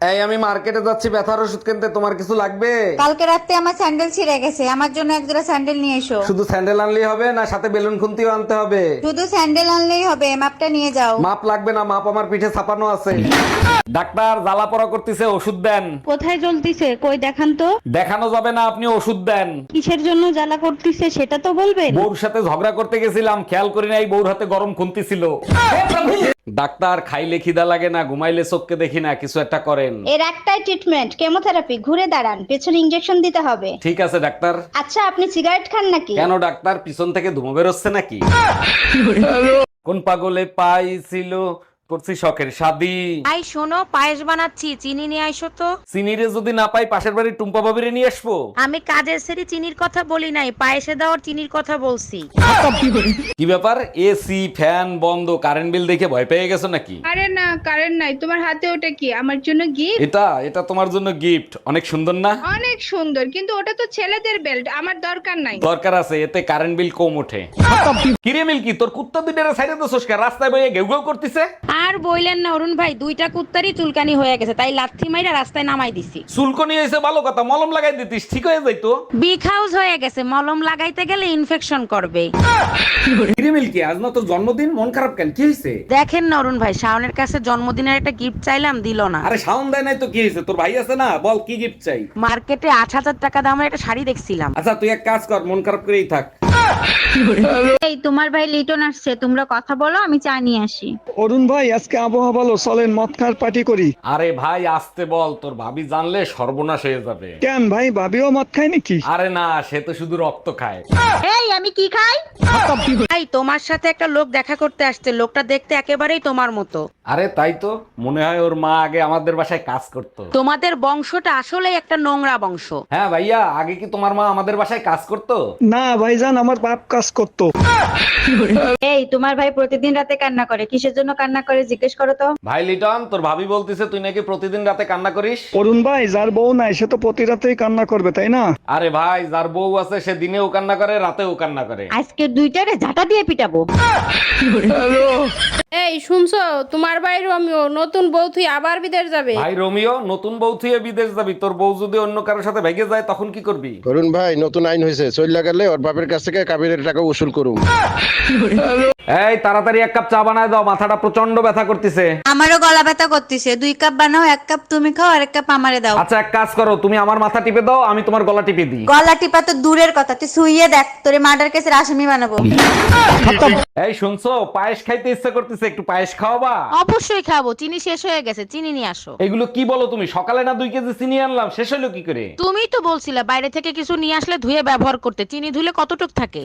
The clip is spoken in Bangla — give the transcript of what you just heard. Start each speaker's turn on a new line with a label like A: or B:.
A: এই আমি মার্কেটে যাচ্ছি ব্যথার ওষুধ কিনতে, তোমার কিছু লাগবে?
B: কালকে রাতে আমার স্যান্ডেল ছিঁড়ে গেছে, আমার জন্য এক জোড়া স্যান্ডেল নিয়ে এসো।
A: শুধু স্যান্ডেল আনলেই হবে না সাথে বেলুন খুন্তিও আনতে হবে?
B: শুধু স্যান্ডেল আনলেই হবে, মাপটা নিয়ে যাও।
A: মাপ লাগবে না, মাপ আমার পিঠে ছাপানো আছে। ডাক্তার জ্বালা পড়া করতেছে, ওষুধ দেন।
C: কোথায় জ্বলতিছে কই দেখান তো।
A: দেখানো যাবে না, আপনি ওষুধ দেন।
C: কিসের জন্য জ্বালা করতিছে সেটা তো বলবেন।
A: বউর সাথে ঝগড়া করতে গেছিলাম, খেয়াল করি নাই বউর হাতে গরম খুন্তি ছিল। ডাক্তার খাইলে খিদা লাগে না, ঘুমাইলে চোখকে দেখি না, কিছু একটা করেন।
D: এর একটাই ট্রিটমেন্ট, কেমোথেরাপি। ঘুরে দাঁড়ান, পেছনে ইনজেকশন দিতে হবে।
A: ঠিক আছে ডাক্তার।
D: আচ্ছা, আপনি সিগারেট খান নাকি?
A: কেন ডাক্তার, পিছন থেকে ধুমো বেরোচ্ছে নাকি? কোন পাগলে পাইছিল করছি শখের শাদি।
E: আই শোনো, পায়েস বানাচ্ছি, চিনি নিয়ে আইসো তো।
A: চিনিরে যদি না পাই পাশের বাড়ির টুম্পা ভাবিরে নিয়ে আসবো।
E: আমি কাজের সেরি চিনির কথা বলি নাই, পায়েসে দেওয়ার চিনির কথা বলছি।
A: কি ব্যাপার, এসি ফ্যান বন্ধ, কারেন্ট বিল দেখে ভয় পেয়ে গেছো নাকি?
F: আরে না, কারেন্ট নাই। তোমার হাতে ওটা কি? আমার জন্য গিফট।
A: এটা তোমার জন্য গিফট, অনেক সুন্দর না?
F: অনেক সুন্দর, কিন্তু ওটা তো ছেলেদের বেল্ট, আমার দরকার নাই।
A: দরকার আছে, এতে কারেন্ট বিল কম ওঠে। কিরে মিল্কি, তোর কুত্তা দুইটারে সাইডে তো সস্কা রাস্তায় বইয়ে ঘেউ ঘেউ করতেছে।
E: আর বইলেন না অরুণ ভাই, দুইটা কুত্তারই চুলকানি হয়ে গেছে, তাই লাথি মাইরা রাস্তায় নামাই দিছি।
A: চুলকনি হয়েছে ভালো কথা, মলম লাগাই দিতিস ঠিক হয়ে যাইতো।
E: বিগ হাউস হয়ে গেছে, মলম লাগাইতে গেলে ইনফেকশন করবে।
A: কিরে মিল্কি, আজ না তোর জন্মদিন, মন খারাপ কেন, কি হয়েছে?
E: দেখেন না অরুণ ভাই, শাওনের কাছে জন্মদিনের একটা গিফট চাইলাম, দিল না।
A: আরে সাউন্ড দেয় নাই তো কি হয়েছে, তোর ভাই আছে না, বল কি গিফট চাই?
E: মার্কেটে 8,000 টাকা দামের একটা শাড়ি দেখছিলাম।
A: আচ্ছা তুই এক কাজ কর, মন খারাপ করেই থাক।
D: এই তোমার ভাই লিটন আসছে, তোমরা কথা বলো, আমি চা নিয়ে আসি।
G: অরুণ ভাই, আজকে আবহাওয়া ভালো, চলেন মদ খাওয়ার পার্টি করি।
A: আরে ভাই আসতে বল, তোর ভাবি জানলে সর্বনাশ হয়ে যাবে।
G: কেন ভাই, ভাবিও মদ খায় নাকি?
A: আরে না, সে তো শুধু রক্ত খায়।
D: এই আমি কি খাই?
E: ভাই তোমার সাথে একটা লোক দেখা করতে আসছে, লোকটা দেখতে একেবারেই তোমার মতো।
A: আরে তাই তো, মনে হয় ওর মা আগে আমাদের বাসায় কাজ করতো।
E: তোমাদের বংশটা আসলে একটা নোংরা বংশ।
A: হ্যাঁ ভাইয়া, আগে কি তোমার মা আমাদের বাসায় কাজ করতো?
G: না ভাইজান, আমার বাপ কাজ করতো।
B: এই তোমার ভাই প্রতিদিন রাতে কান্না করে, কিসের জন্য কান্না করে জিজ্ঞেস করো তো।
A: ভাই লিটন, তোর ভাবি বলতিছে তুই নাকি প্রতিদিন রাতে কান্না করিস।
G: অরুণ ভাই, যার বউ নাই সে তো প্রতি রাতেই কান্না করবে, তাই না?
A: আরে ভাই, যার বউ আছে সে দিনেও কান্না করে, রাতেও কান্না করে।
B: আজকে দুইটারে ঝাঁটা দিয়ে পিটাবো।
F: এই শুনছো, তোমার ভাই রোমিও নতুন বউ তুই আবার বিদেশ যাবে।
A: ভাই রোমিও, নতুন বউ থুয়ে বিদেশ যাবি, তোর বউ যদি অন্য কারোর সাথে ভেগে যায় তখন কি করবি?
H: অরুণ ভাই, নতুন আইন হয়েছে, চইলা গেলে ওর বাপের কাছ থেকে কাবিরের টাকা উসুল করুম।
A: এই তাড়াতাড়ি এক কাপ চা বানায় দাও, মাথাটা প্রচন্ড ব্যথা করতেছে।
B: আমারও গলা ব্যথা করতেছে, 2 কাপ বানাও, 1 কাপ তুমি খাও আর 1 কাপ আমারে দাও।
A: আচ্ছা এক কাজ করো, তুমি আমার মাথা টিপে দাও, আমি তোমার গলা টিপে দিই।
B: গলা টিপা তো দূরের কথা, তুই শুইয়ে দেখ, তোরে মার্ডার কেসের আসামি বানাবো।
A: এই শুনছো, পায়েস খাইতে ইচ্ছা করতেছে, একটু পায়েস খাওয়াবা?
E: অবশ্যই খাবো, চিনি শেষ হয়ে গেছে, চিনি নিয়ে আসো।
A: এগুলো কি বলো তুমি, সকালে না 2 কেজি চিনি আনলাম, শেষ হলো কি করে?
E: তুমিই তো বলছিলে বাইরে থেকে কিছু নিয়ে আসলে ধুয়ে ব্যবহার করতে, চিনি ধুলে কতটুক থাকে।